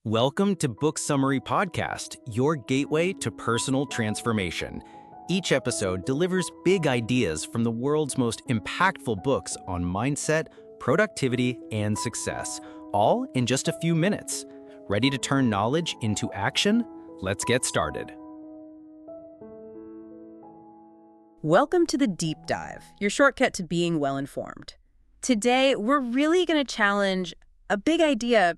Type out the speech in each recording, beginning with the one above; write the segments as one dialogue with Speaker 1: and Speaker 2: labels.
Speaker 1: Welcome to Book Summary Podcast, your gateway to personal transformation. Each episode delivers big ideas from the world's most impactful books on mindset, productivity, and success, all in just a few minutes. Ready to turn knowledge into action? Let's get started.
Speaker 2: Welcome to the Deep Dive, your shortcut to being well-informed. Today, we're really going to challenge a big idea,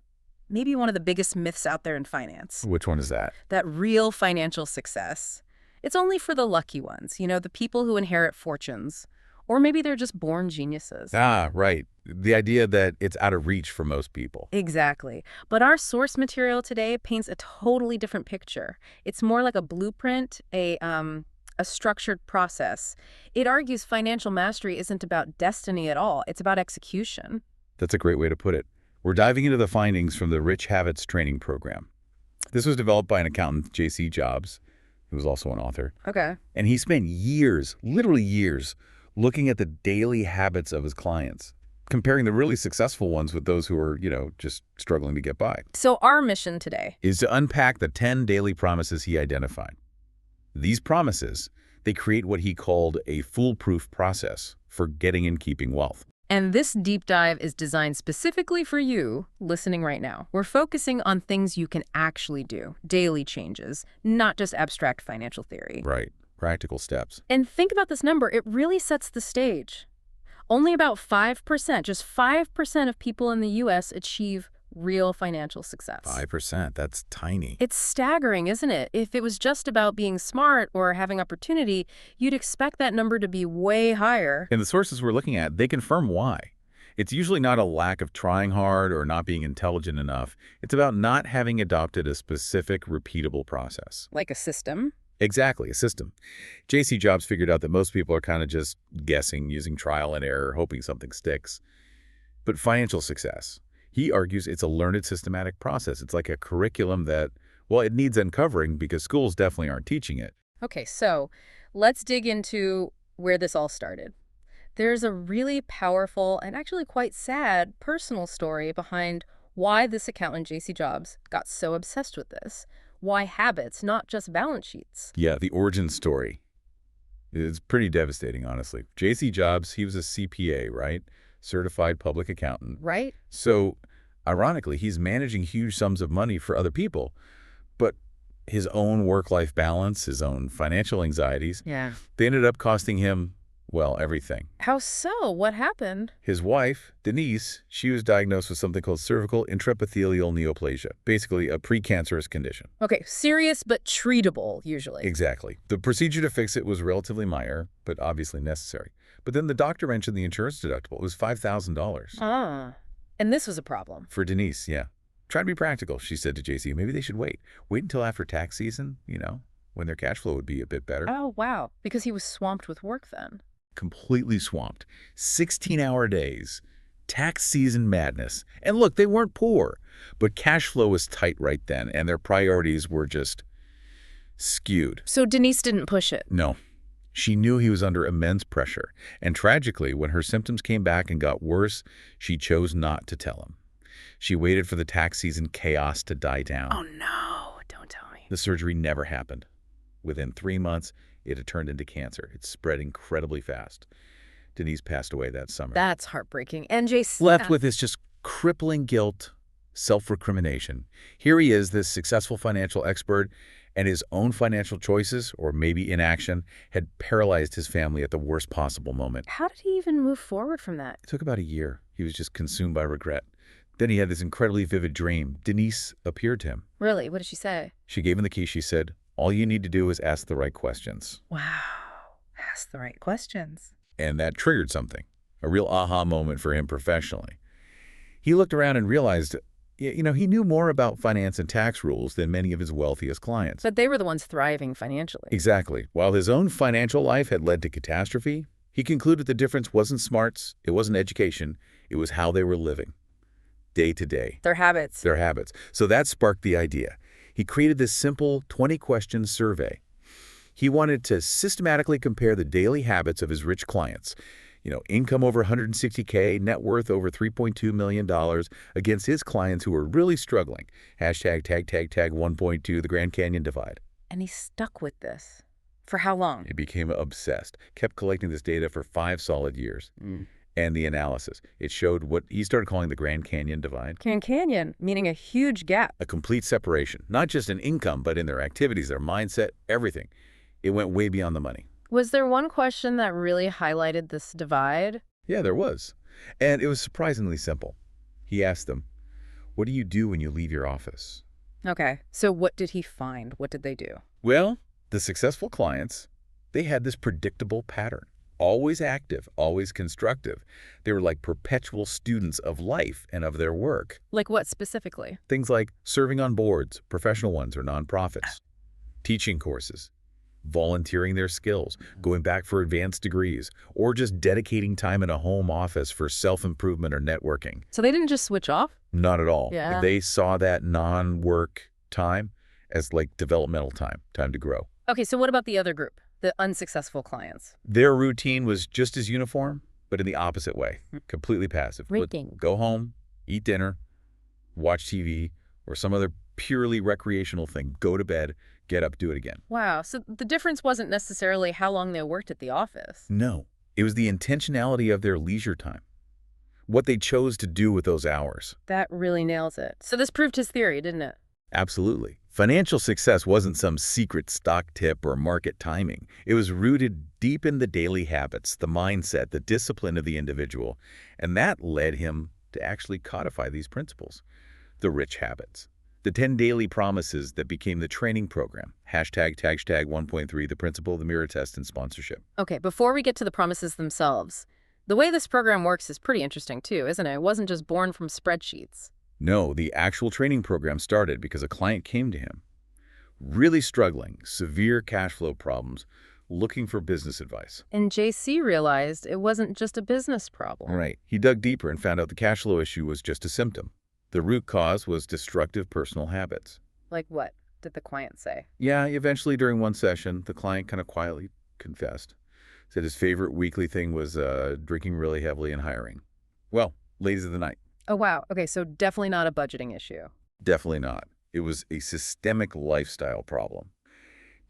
Speaker 2: maybe one of the biggest myths out there in finance.
Speaker 3: Which one is that?
Speaker 2: That real financial success, it's only for the lucky ones, the people who inherit fortunes. Or maybe they're just born geniuses.
Speaker 3: Ah, right. The idea that it's out of reach for most people.
Speaker 2: Exactly. But our source material today paints a totally different picture. It's more like a blueprint, a structured process. It argues financial mastery isn't about destiny at all. It's about execution.
Speaker 3: That's a great way to put it. We're diving into the findings from the Rich Habits training program. This was developed by an accountant, J.C. Jobs, who was also an author.
Speaker 2: Okay.
Speaker 3: And he spent years, literally years, looking at the daily habits of his clients, comparing the really successful ones with those who are, just struggling to get by.
Speaker 2: So our mission today
Speaker 3: is to unpack the 10 daily promises he identified. These promises, they create what he called a foolproof process for getting and keeping wealth.
Speaker 2: And this deep dive is designed specifically for you listening right now. We're focusing on things you can actually do, daily changes, not just abstract financial theory.
Speaker 3: Right. Practical steps.
Speaker 2: And think about this number. It really sets the stage. Only about 5%, just 5% of people in the U.S. achieve real financial success.
Speaker 3: 5%, that's tiny.
Speaker 2: It's staggering, isn't it? If it was just about being smart or having opportunity, you'd expect that number to be way higher.
Speaker 3: And the sources we're looking at, they confirm why. It's usually not a lack of trying hard or not being intelligent enough. It's about not having adopted a specific, repeatable process.
Speaker 2: Like a system?
Speaker 3: Exactly, a system. J.C. Jobs figured out that most people are kind of just guessing, using trial and error, hoping something sticks. But financial success, he argues it's a learned systematic process. It's like a curriculum that, well, it needs uncovering because schools definitely aren't teaching it.
Speaker 2: Okay, so let's dig into where this all started. There's a really powerful and actually quite sad personal story behind why this accountant, J.C. Jobs, got so obsessed with this. Why habits, not just balance sheets?
Speaker 3: Yeah, the origin story. It's pretty devastating, honestly. J.C. Jobs, he was a CPA, right? Certified public accountant.
Speaker 2: Right.
Speaker 3: So, ironically, he's managing huge sums of money for other people, but his own work-life balance, his own financial anxieties, they ended up costing him, well, everything.
Speaker 2: How so? What happened?
Speaker 3: His wife, Denise, she was diagnosed with something called cervical intraepithelial neoplasia, basically a precancerous condition.
Speaker 2: Okay, serious but treatable, usually.
Speaker 3: Exactly. The procedure to fix it was relatively minor, but obviously necessary. But then the doctor mentioned the insurance deductible. It was $5,000.
Speaker 2: Ah, and this was a problem.
Speaker 3: For Denise, yeah. Try to be practical, she said to JC. Maybe they should wait. Wait until after tax season, when their cash flow would be a bit better.
Speaker 2: Oh, wow. Because he was swamped with work then.
Speaker 3: Completely swamped. 16-hour days. Tax season madness. And look, they weren't poor, but cash flow was tight right then, and their priorities were just skewed.
Speaker 2: So Denise didn't push it?
Speaker 3: No. She knew he was under immense pressure, and tragically, when her symptoms came back and got worse, she chose not to tell him. She waited for the tax season chaos to die down.
Speaker 2: Oh no, don't tell me.
Speaker 3: The surgery never happened. Within 3 months, it had turned into cancer. It spread incredibly fast. Denise passed away that summer.
Speaker 2: That's heartbreaking. And Jason
Speaker 3: left with this just crippling guilt, self-recrimination. Here he is, this successful financial expert, and his own financial choices, or maybe inaction, had paralyzed his family at the worst possible moment.
Speaker 2: How did he even move forward from that?
Speaker 3: It took about a year. He was just consumed by regret. Then he had this incredibly vivid dream. Denise appeared to him.
Speaker 2: Really? What did she say?
Speaker 3: She gave him the key. She said, all you need to do is ask the right questions.
Speaker 2: Wow. Ask the right questions.
Speaker 3: And that triggered something, a real aha moment for him professionally. He looked around and realized, he knew more about finance and tax rules than many of his wealthiest clients.
Speaker 2: But they were the ones thriving financially.
Speaker 3: Exactly. While his own financial life had led to catastrophe, he concluded the difference wasn't smarts, it wasn't education, it was how they were living. Day to day.
Speaker 2: Their habits.
Speaker 3: Their habits. So that sparked the idea. He created this simple 20-question survey. He wanted to systematically compare the daily habits of his rich clients, Income over 160K, net worth over $3.2 million against his clients who were really struggling. Hashtag tag, tag, tag 1.2, the Grand Canyon divide.
Speaker 2: And he stuck with this. For how long?
Speaker 3: He became obsessed, kept collecting this data for 5 solid years. And the analysis, it showed what he started calling the Grand Canyon divide.
Speaker 2: Grand Canyon, meaning a huge gap.
Speaker 3: A complete separation, not just in income, but in their activities, their mindset, everything. It went way beyond the money.
Speaker 2: Was there one question that really highlighted this divide?
Speaker 3: Yeah, there was. And it was surprisingly simple. He asked them, what do you do when you leave your office?
Speaker 2: Okay, so what did he find? What did they do?
Speaker 3: Well, the successful clients, they had this predictable pattern. Always active, always constructive. They were like perpetual students of life and of their work.
Speaker 2: Like what specifically?
Speaker 3: Things like serving on boards, professional ones or nonprofits, teaching courses, volunteering their skills, going back for advanced degrees, or just dedicating time in a home office for self-improvement or networking.
Speaker 2: So they didn't just switch off?
Speaker 3: Not at all.
Speaker 2: Yeah.
Speaker 3: They saw that non-work time as like developmental time to grow.
Speaker 2: Okay, so what about the other group, the unsuccessful clients?
Speaker 3: Their routine was just as uniform, but in the opposite way, completely passive.
Speaker 2: Raking.
Speaker 3: Go home, eat dinner, watch TV, or some other purely recreational thing. Go to bed, get up, do it again.
Speaker 2: Wow, so the difference wasn't necessarily how long they worked at the office.
Speaker 3: No, it was the intentionality of their leisure time, what they chose to do with those hours.
Speaker 2: That really nails it. So this proved his theory, didn't it?
Speaker 3: Absolutely. Financial success wasn't some secret stock tip or market timing. It was rooted deep in the daily habits, the mindset, the discipline of the individual. And that led him to actually codify these principles. The rich habits. The 10 daily promises that became the training program. Hashtag 1.3, the principle, the mirror test, and sponsorship.
Speaker 2: Okay, before we get to the promises themselves, the way this program works is pretty interesting too, isn't it? It wasn't just born from spreadsheets.
Speaker 3: No, the actual training program started because a client came to him, really struggling, severe cash flow problems, looking for business advice.
Speaker 2: And JC realized it wasn't just a business problem.
Speaker 3: Right. He dug deeper and found out the cash flow issue was just a symptom. The root cause was destructive personal habits.
Speaker 2: Like what did the client say?
Speaker 3: Yeah, eventually during one session, the client kind of quietly confessed. Said his favorite weekly thing was drinking really heavily and hiring. Well, ladies of the night.
Speaker 2: Oh, wow. Okay, so definitely not a budgeting issue.
Speaker 3: Definitely not. It was a systemic lifestyle problem.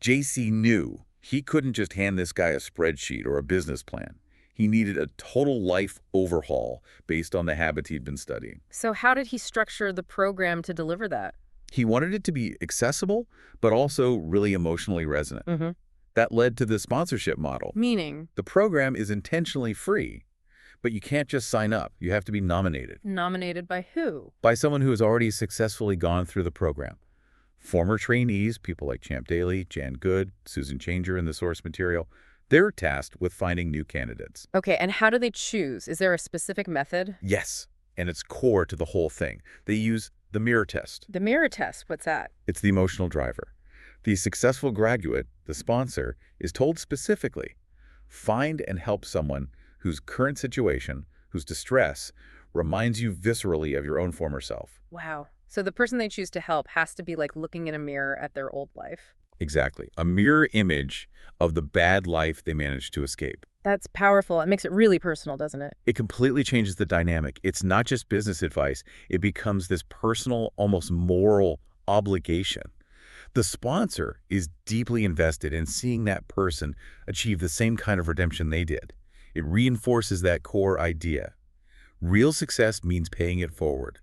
Speaker 3: JC knew he couldn't just hand this guy a spreadsheet or a business plan. He needed a total life overhaul based on the habits he'd been studying.
Speaker 2: So how did he structure the program to deliver that?
Speaker 3: He wanted it to be accessible, but also really emotionally resonant. That led to the sponsorship model.
Speaker 2: Meaning?
Speaker 3: The program is intentionally free, but you can't just sign up. You have to be nominated.
Speaker 2: Nominated by who?
Speaker 3: By someone who has already successfully gone through the program. Former trainees, people like Champ Daly, Jan Good, Susan Changer in the source material, they're tasked with finding new candidates.
Speaker 2: Okay, and how do they choose? Is there a specific method?
Speaker 3: Yes, and it's core to the whole thing. They use the mirror test.
Speaker 2: The mirror test, what's that?
Speaker 3: It's the emotional driver. The successful graduate, the sponsor, is told specifically, find and help someone whose current situation, whose distress, reminds you viscerally of your own former self.
Speaker 2: Wow. So the person they choose to help has to be like looking in a mirror at their old life.
Speaker 3: Exactly. A mirror image of the bad life they managed to escape.
Speaker 2: That's powerful. It makes it really personal, doesn't it?
Speaker 3: It completely changes the dynamic. It's not just business advice. It becomes this personal, almost moral obligation. The sponsor is deeply invested in seeing that person achieve the same kind of redemption they did. It reinforces that core idea. Real success means paying it forward,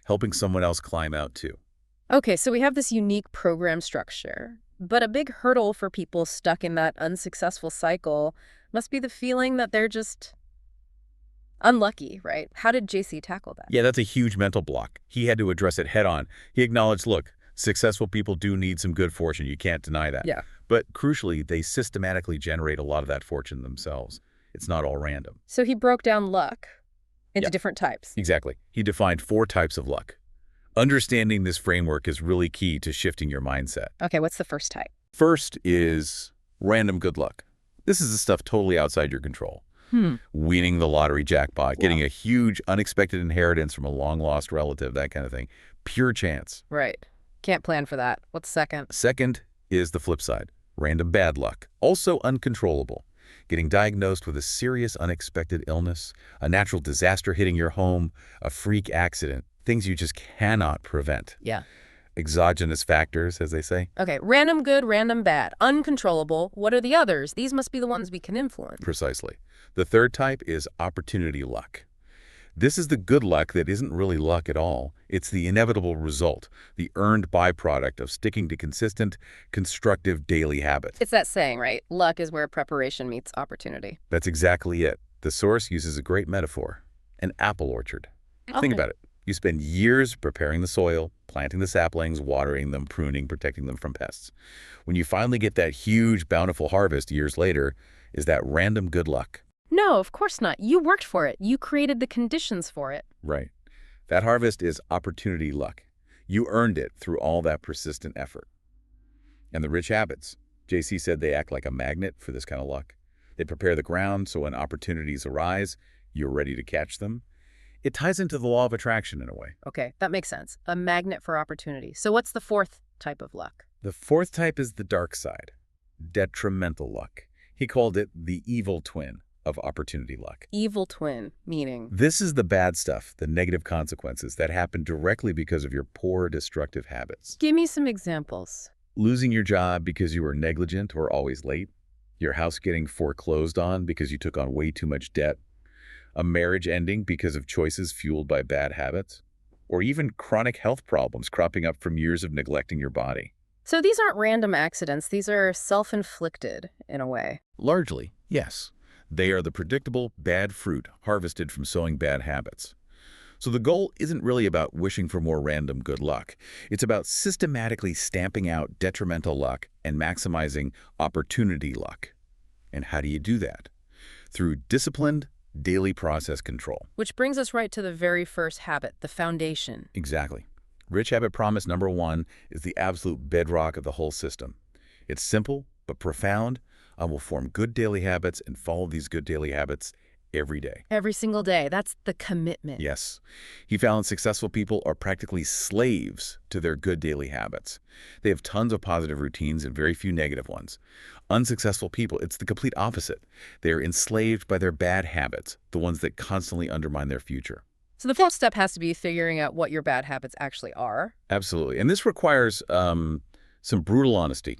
Speaker 3: helping someone else climb out too.
Speaker 2: Okay, so we have this unique program structure, but a big hurdle for people stuck in that unsuccessful cycle must be the feeling that they're just unlucky, right? How did JC tackle that?
Speaker 3: Yeah, that's a huge mental block. He had to address it head on. He acknowledged, look, successful people do need some good fortune. You can't deny that.
Speaker 2: Yeah.
Speaker 3: But crucially, they systematically generate a lot of that fortune themselves. It's not all random.
Speaker 2: So he broke down luck into different types.
Speaker 3: Exactly. He defined 4 types of luck. Understanding this framework is really key to shifting your mindset.
Speaker 2: Okay, what's the first type?
Speaker 3: First is random good luck. This is the stuff totally outside your control. Winning the lottery jackpot, getting a huge unexpected inheritance from a long-lost relative, that kind of thing. Pure chance.
Speaker 2: Right. Can't plan for that. What's second?
Speaker 3: Second is the flip side, random bad luck. Also uncontrollable. Getting diagnosed with a serious unexpected illness, a natural disaster hitting your home, a freak accident, things you just cannot prevent.
Speaker 2: Yeah.
Speaker 3: Exogenous factors, as they say.
Speaker 2: Okay, random good, random bad, uncontrollable. What are the others? These must be the ones we can influence.
Speaker 3: Precisely. The third type is opportunity luck. This is the good luck that isn't really luck at all. It's the inevitable result, the earned byproduct of sticking to consistent, constructive daily habits.
Speaker 2: It's that saying, right? Luck is where preparation meets opportunity.
Speaker 3: That's exactly it. The source uses a great metaphor, an apple orchard. Think about it. You spend years preparing the soil, planting the saplings, watering them, pruning, protecting them from pests. When you finally get that huge, bountiful harvest years later, is that random good luck?
Speaker 2: No, of course not. You worked for it. You created the conditions for it.
Speaker 3: Right. That harvest is opportunity luck. You earned it through all that persistent effort. And the rich habits. JC said they act like a magnet for this kind of luck. They prepare the ground so when opportunities arise, you're ready to catch them. It ties into the law of attraction in a way.
Speaker 2: Okay, that makes sense. A magnet for opportunity. So what's the fourth type of luck?
Speaker 3: The fourth type is the dark side, detrimental luck. He called it the evil twin of opportunity luck.
Speaker 2: Evil twin, meaning?
Speaker 3: This is the bad stuff, the negative consequences that happen directly because of your poor, destructive habits.
Speaker 2: Give me some examples.
Speaker 3: Losing your job because you were negligent or always late. Your house getting foreclosed on because you took on way too much debt. A marriage ending because of choices fueled by bad habits. Or even chronic health problems cropping up from years of neglecting your body.
Speaker 2: So these aren't random accidents. These are self-inflicted in a way.
Speaker 3: Largely, yes. They are the predictable bad fruit harvested from sowing bad habits. So the goal isn't really about wishing for more random good luck. It's about systematically stamping out detrimental luck and maximizing opportunity luck. And how do you do that? Through disciplined, daily process control.
Speaker 2: Which brings us right to the very first habit, the foundation.
Speaker 3: Exactly. Rich habit promise number 1 is the absolute bedrock of the whole system. It's simple but profound. I will form good daily habits and follow these good daily habits every day.
Speaker 2: Every single day. That's the commitment.
Speaker 3: Yes. He found successful people are practically slaves to their good daily habits. They have tons of positive routines and very few negative ones. Unsuccessful people, it's the complete opposite. They are enslaved by their bad habits, the ones that constantly undermine their future.
Speaker 2: So the first step has to be figuring out what your bad habits actually are.
Speaker 3: Absolutely. And this requires some brutal honesty.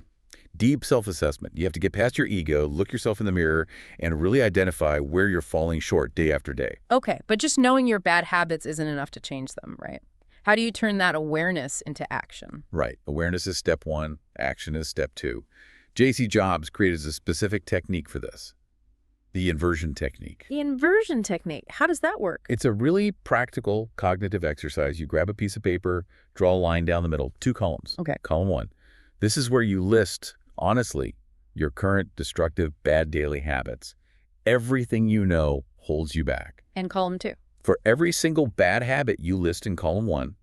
Speaker 3: Deep self-assessment. You have to get past your ego, look yourself in the mirror, and really identify where you're falling short day after day.
Speaker 2: Okay, but just knowing your bad habits isn't enough to change them, right? How do you turn that awareness into action?
Speaker 3: Right. Awareness is step 1. Action is step 2. J.C. Jobs created a specific technique for this. The inversion technique.
Speaker 2: The inversion technique. How does that work?
Speaker 3: It's a really practical cognitive exercise. You grab a piece of paper, draw a line down the middle, 2 columns.
Speaker 2: Okay.
Speaker 3: Column 1. This is where you list, honestly, your current destructive bad daily habits. Everything you know holds you back.
Speaker 2: And column 2.
Speaker 3: For every single bad habit you list in column 1,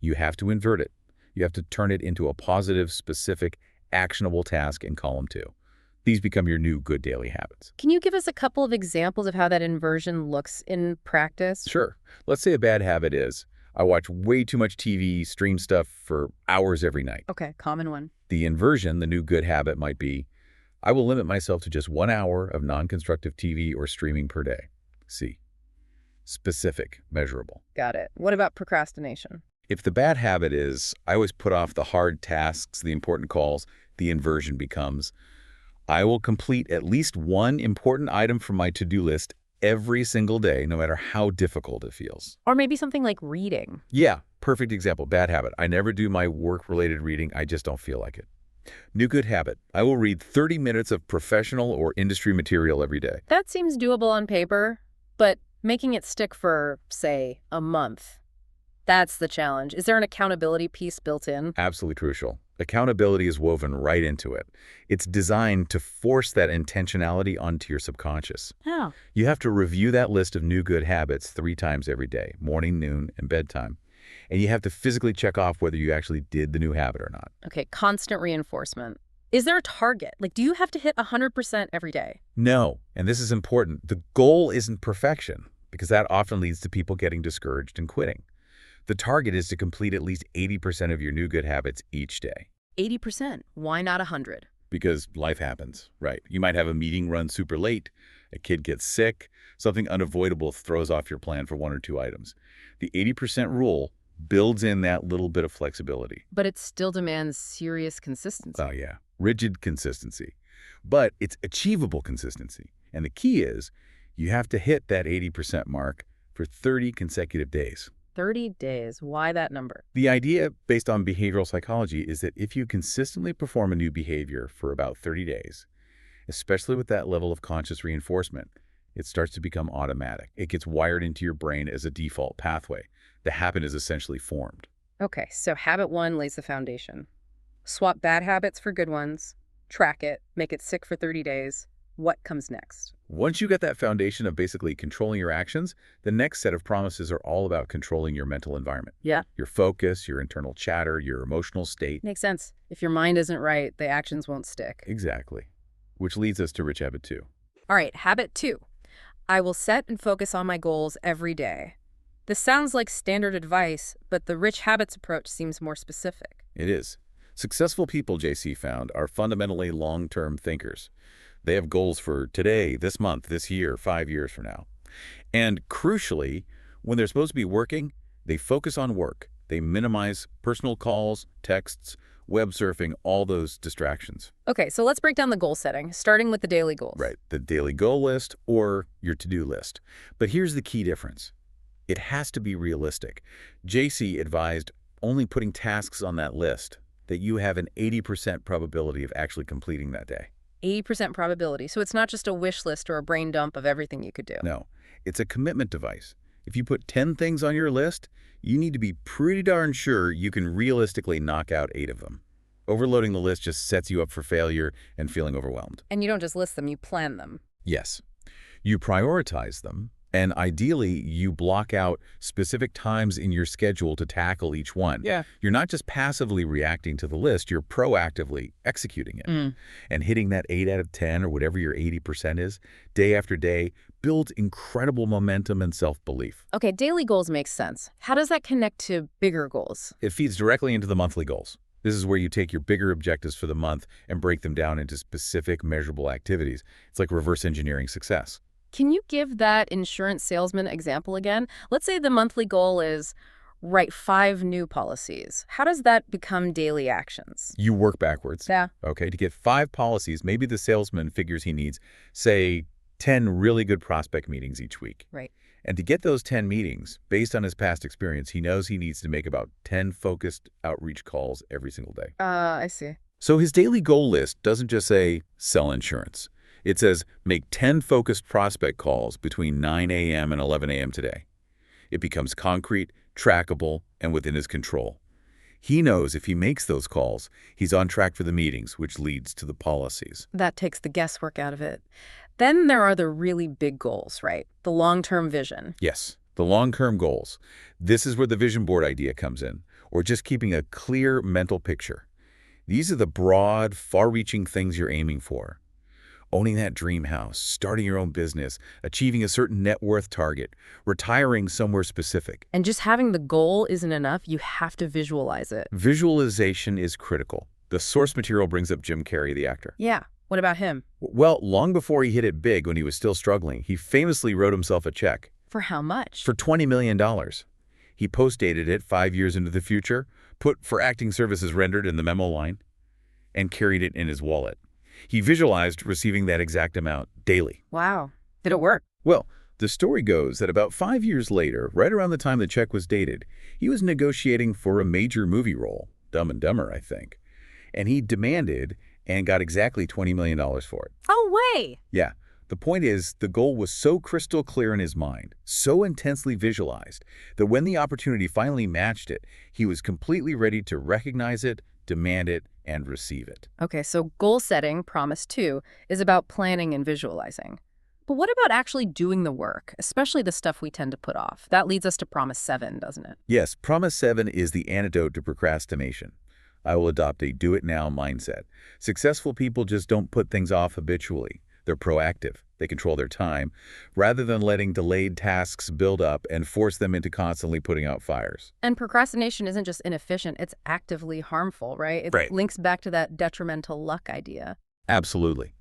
Speaker 3: you have to invert it. You have to turn it into a positive, specific, actionable task in column 2. These become your new good daily habits.
Speaker 2: Can you give us a couple of examples of how that inversion looks in practice?
Speaker 3: Sure. Let's say a bad habit is, I watch way too much TV, stream stuff for hours every night.
Speaker 2: Okay, common one.
Speaker 3: The inversion, the new good habit, might be, I will limit myself to just 1 hour of non-constructive TV or streaming per day. C. Specific, measurable.
Speaker 2: Got it. What about procrastination?
Speaker 3: If the bad habit is, I always put off the hard tasks, the important calls, the inversion becomes, I will complete at least one important item from my to-do list every single day, no matter how difficult it feels.
Speaker 2: Or maybe something like reading.
Speaker 3: Yeah, perfect example, bad habit. I never do my work-related reading. I just don't feel like it. New good habit. I will read 30 minutes of professional or industry material every day.
Speaker 2: That seems doable on paper, but making it stick for, say, a month, that's the challenge. Is there an accountability piece built in?
Speaker 3: Absolutely crucial. Accountability is woven right into it. It's designed to force that intentionality onto your subconscious.
Speaker 2: How?
Speaker 3: You have to review that list of new good habits 3 times every day, morning, noon, and bedtime. And you have to physically check off whether you actually did the new habit or not.
Speaker 2: Okay, constant reinforcement. Is there a target? Like, do you have to hit 100% every day?
Speaker 3: No, and this is important. The goal isn't perfection, because that often leads to people getting discouraged and quitting. The target is to complete at least 80% of your new good habits each day.
Speaker 2: 80%. Why not 100?
Speaker 3: because life happens, right? You might have a meeting run super late, a kid gets sick, something unavoidable throws off your plan for 1 or 2 items. The 80% rule builds in that little bit of flexibility.
Speaker 2: But it still demands serious consistency.
Speaker 3: Oh, yeah. Rigid consistency. But it's achievable consistency. And the key is you have to hit that 80% mark for 30 consecutive days.
Speaker 2: 30 days. Why that number?
Speaker 3: The idea, based on behavioral psychology, is that if you consistently perform a new behavior for about 30 days, especially with that level of conscious reinforcement, it starts to become automatic. It gets wired into your brain as a default pathway. The habit is essentially formed.
Speaker 2: Okay, so habit 1 lays the foundation. Swap bad habits for good ones, track it, make it sick for 30 days. What comes next?
Speaker 3: Once you get that foundation of basically controlling your actions, the next set of promises are all about controlling your mental environment.
Speaker 2: Yeah.
Speaker 3: Your focus, your internal chatter, your emotional state.
Speaker 2: Makes sense. If your mind isn't right, the actions won't stick.
Speaker 3: Exactly. Which leads us to rich habit 2.
Speaker 2: All right, habit 2. I will set and focus on my goals every day. This sounds like standard advice, but the rich habits approach seems more specific.
Speaker 3: It is. Successful people, JC found, are fundamentally long-term thinkers. They have goals for today, this month, this year, 5 years from now. And crucially, when they're supposed to be working, they focus on work. They minimize personal calls, texts, web surfing, all those distractions.
Speaker 2: Okay, so let's break down the goal setting, starting with the daily goals.
Speaker 3: Right, the daily goal list or your to-do list. But here's the key difference. It has to be realistic. JC advised only putting tasks on that list that you have an 80% probability of actually completing that day.
Speaker 2: 80% probability. So it's not just a wish list or a brain dump of everything you could do.
Speaker 3: No, it's a commitment device. If you put 10 things on your list, you need to be pretty darn sure you can realistically knock out 8 of them. Overloading the list just sets you up for failure and feeling overwhelmed.
Speaker 2: And you don't just list them, you plan them.
Speaker 3: Yes. You prioritize them, and ideally, you block out specific times in your schedule to tackle each one.
Speaker 2: Yeah.
Speaker 3: You're not just passively reacting to the list, you're proactively executing it. And hitting that 8 out of 10 or whatever your 80% is, day after day, builds incredible momentum and self-belief.
Speaker 2: Okay, daily goals make sense. How does that connect to bigger goals?
Speaker 3: It feeds directly into the monthly goals. This is where you take your bigger objectives for the month and break them down into specific measurable activities. It's like reverse engineering success.
Speaker 2: Can you give that insurance salesman example again? Let's say the monthly goal is write 5 new policies. How does that become daily actions?
Speaker 3: You work backwards.
Speaker 2: Yeah.
Speaker 3: Okay, to get 5 policies, maybe the salesman figures he needs, say, 10 really good prospect meetings each week.
Speaker 2: Right.
Speaker 3: And to get those 10 meetings, based on his past experience, he knows he needs to make about 10 focused outreach calls every single day.
Speaker 2: I see.
Speaker 3: So his daily goal list doesn't just say sell insurance. It says make 10 focused prospect calls between 9 a.m. and 11 a.m. today. It becomes concrete, trackable, and within his control. He knows if he makes those calls, he's on track for the meetings, which leads to the policies.
Speaker 2: That takes the guesswork out of it. Then there are the really big goals, right? The long-term vision.
Speaker 3: Yes, the long-term goals. This is where the vision board idea comes in, or just keeping a clear mental picture. These are the broad, far-reaching things you're aiming for. Owning that dream house, starting your own business, achieving a certain net worth target, retiring somewhere specific.
Speaker 2: And just having the goal isn't enough. You have to visualize it.
Speaker 3: Visualization is critical. The source material brings up Jim Carrey, the actor.
Speaker 2: Yeah. What about him?
Speaker 3: Well, long before he hit it big when he was still struggling, he famously wrote himself a check.
Speaker 2: For how much?
Speaker 3: For $20 million. He post-dated it 5 years into the future, put for acting services rendered in the memo line, and carried it in his wallet. He visualized receiving that exact amount daily.
Speaker 2: Wow. Did it work?
Speaker 3: Well, the story goes that about 5 years later, right around the time the check was dated, he was negotiating for a major movie role, Dumb and Dumber, I think. And he demanded and got exactly $20 million for it.
Speaker 2: Oh, way!
Speaker 3: Yeah. The point is, the goal was so crystal clear in his mind, so intensely visualized, that when the opportunity finally matched it, he was completely ready to recognize it, demand it, and receive it.
Speaker 2: Okay, so goal setting, promise 2, is about planning and visualizing. But what about actually doing the work, especially the stuff we tend to put off? That leads us to promise 7, doesn't it?
Speaker 3: Yes, promise 7 is the antidote to procrastination. I will adopt a do-it-now mindset. Successful people just don't put things off habitually. They're proactive. They control their time, rather than letting delayed tasks build up and force them into constantly putting out fires.
Speaker 2: And procrastination isn't just inefficient, it's actively harmful, right? It links back to that detrimental luck idea.
Speaker 3: Absolutely.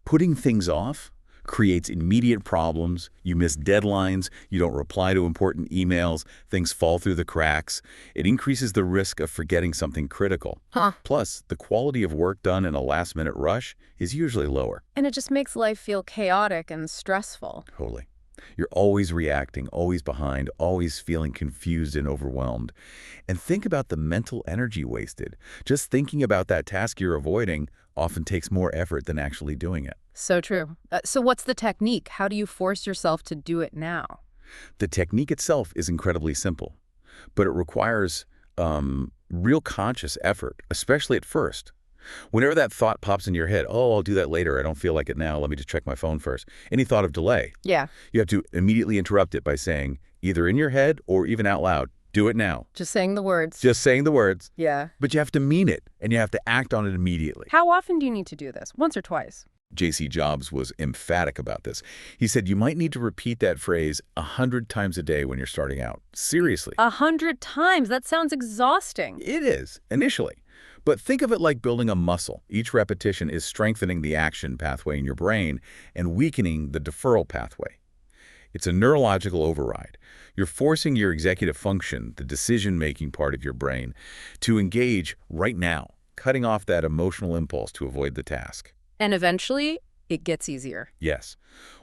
Speaker 3: Putting things off creates immediate problems. You miss deadlines, you don't reply to important emails, things fall through the cracks. It increases the risk of forgetting something critical.
Speaker 2: Huh.
Speaker 3: Plus, the quality of work done in a last-minute rush is usually lower.
Speaker 2: And it just makes life feel chaotic and stressful.
Speaker 3: Totally. You're always reacting, always behind, always feeling confused and overwhelmed. And think about the mental energy wasted. Just thinking about that task you're avoiding often takes more effort than actually doing it.
Speaker 2: So true. So what's the technique? How do you force yourself to do it now?
Speaker 3: The technique itself is incredibly simple, but it requires real conscious effort, especially at first. Whenever that thought pops in your head, oh, I'll do that later, I don't feel like it now, let me just check my phone first. Any thought of delay,
Speaker 2: Yeah.
Speaker 3: you have to immediately interrupt it by saying, either in your head or even out loud, do it now.
Speaker 2: Just saying the words.
Speaker 3: Just saying the words,
Speaker 2: Yeah.
Speaker 3: but you have to mean it, and you have to act on it immediately.
Speaker 2: How often do you need to do this? Once or twice?
Speaker 3: J.C. Jobs was emphatic about this. He said you might need to repeat that phrase 100 times a day when you're starting out. Seriously.
Speaker 2: 100 times? That sounds exhausting.
Speaker 3: It is, initially. But think of it like building a muscle. Each repetition is strengthening the action pathway in your brain and weakening the deferral pathway. It's a neurological override. You're forcing your executive function, the decision-making part of your brain, to engage right now, cutting off that emotional impulse to avoid the task.
Speaker 2: And eventually, it gets easier.
Speaker 3: Yes.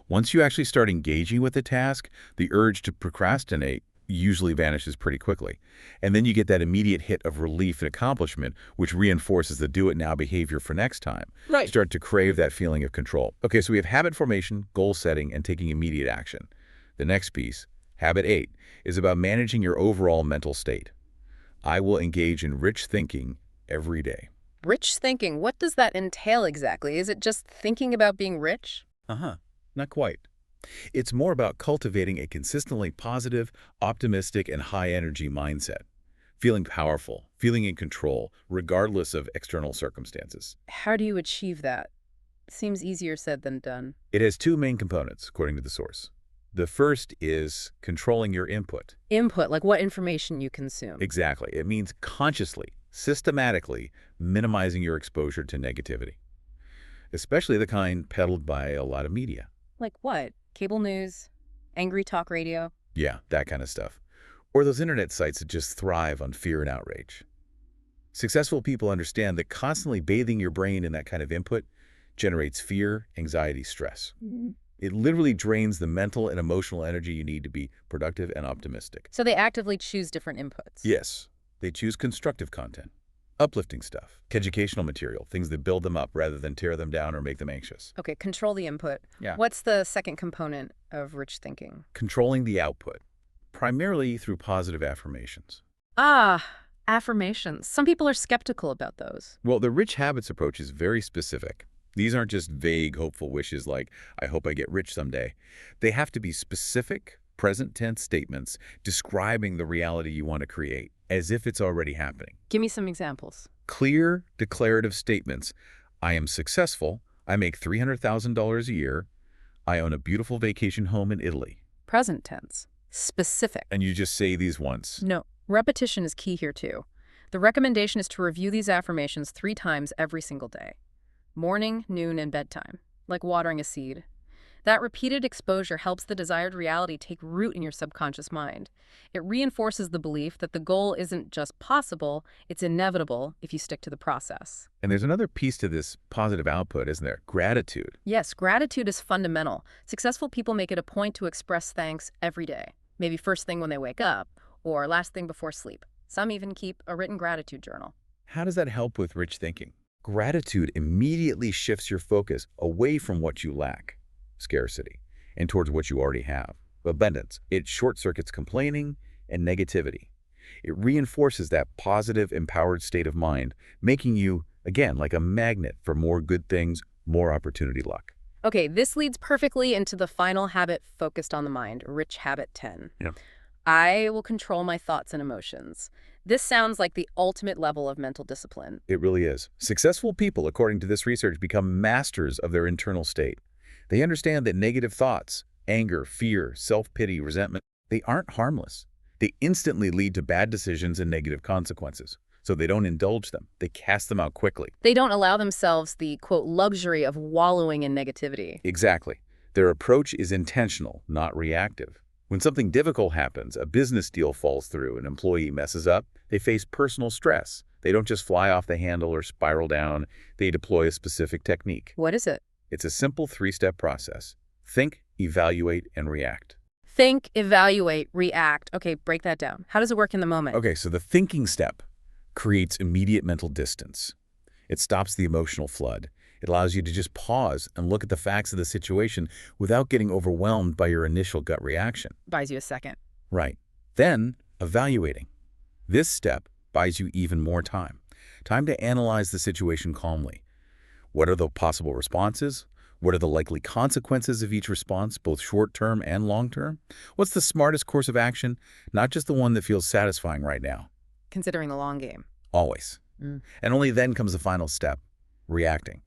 Speaker 3: Once you actually start engaging with the task, the urge to procrastinate usually vanishes pretty quickly. And then you get that immediate hit of relief and accomplishment, which reinforces the do-it-now behavior for next time.
Speaker 2: Right.
Speaker 3: You start to crave that feeling of control. Okay, so we have habit formation, goal setting, and taking immediate action. The next piece, habit 8, is about managing your overall mental state. I will engage in rich thinking every day.
Speaker 2: Rich thinking, what does that entail exactly? Is it just thinking about being rich?
Speaker 3: Not quite. It's more about cultivating a consistently positive, optimistic, and high-energy mindset. Feeling powerful, feeling in control, regardless of external circumstances.
Speaker 2: How do you achieve that? Seems easier said than done.
Speaker 3: It has two main components, according to the source. The first is controlling your input.
Speaker 2: Input, like what information you consume.
Speaker 3: Exactly. It means consciously, systematically minimizing your exposure to negativity, especially the kind peddled by a lot of media.
Speaker 2: Like what? Cable news? Angry talk radio?
Speaker 3: Yeah, that kind of stuff. Or those internet sites that just thrive on fear and outrage. Successful people understand that constantly bathing your brain in that kind of input generates fear, anxiety, stress. It literally drains the mental and emotional energy you need to be productive and optimistic.
Speaker 2: So they actively choose different inputs.
Speaker 3: Yes, they choose constructive content, uplifting stuff, educational material, things that build them up rather than tear them down or make them anxious.
Speaker 2: Okay, control the input.
Speaker 3: Yeah.
Speaker 2: What's the second component of rich thinking?
Speaker 3: Controlling the output, primarily through positive affirmations.
Speaker 2: Affirmations. Some people are skeptical about those.
Speaker 3: Well, the rich habits approach is very specific. These aren't just vague, hopeful wishes like, I hope I get rich someday. They have to be specific, present tense statements describing the reality you want to create, as if it's already happening.
Speaker 2: Give me some examples.
Speaker 3: Clear, declarative statements. I am successful. I make $300,000 a year. I own a beautiful vacation home in Italy.
Speaker 2: Present tense. Specific.
Speaker 3: And you just say these once.
Speaker 2: No, repetition is key here too. The recommendation is to review these affirmations 3 times every single day. Morning, noon, and bedtime, like watering a seed. That repeated exposure helps the desired reality take root in your subconscious mind. It reinforces the belief that the goal isn't just possible, it's inevitable if you stick to the process.
Speaker 3: And there's another piece to this positive output, isn't there? Gratitude.
Speaker 2: Yes, gratitude is fundamental. Successful people make it a point to express thanks every day, maybe first thing when they wake up, or last thing before sleep. Some even keep a written gratitude journal.
Speaker 3: How does that help with rich thinking? Gratitude immediately shifts your focus away from what you lack, scarcity, and towards what you already have, abundance. It short-circuits complaining and negativity. It reinforces that positive, empowered state of mind, making you, again, like a magnet for more good things, more opportunity luck.
Speaker 2: Okay, this leads perfectly into the final habit focused on the mind, rich habit 10.
Speaker 3: Yeah.
Speaker 2: I will control my thoughts and emotions. This sounds like the ultimate level of mental discipline.
Speaker 3: It really is. Successful people, according to this research, become masters of their internal state. They understand that negative thoughts, anger, fear, self-pity, resentment, they aren't harmless. They instantly lead to bad decisions and negative consequences. so they don't indulge them. They cast them out quickly.
Speaker 2: They don't allow themselves the, quote, luxury of wallowing in negativity.
Speaker 3: Exactly. Their approach is intentional, not reactive. When something difficult happens, a business deal falls through, an employee messes up, they face personal stress. They don't just fly off the handle or spiral down. They deploy a specific technique.
Speaker 2: What is it?
Speaker 3: It's a simple 3-step process. Think, evaluate, and react.
Speaker 2: Think, evaluate, react. Okay, break that down. How does it work in the moment?
Speaker 3: Okay, so the thinking step creates immediate mental distance. It stops the emotional flood. It allows you to just pause and look at the facts of the situation without getting overwhelmed by your initial gut reaction.
Speaker 2: Buys you a second.
Speaker 3: Right. Then, evaluating. This step buys you even more time. Time to analyze the situation calmly. What are the possible responses? What are the likely consequences of each response, both short-term and long-term? What's the smartest course of action? Not just the one that feels satisfying right now.
Speaker 2: Considering the long game.
Speaker 3: Always. And only then comes the final step, reacting.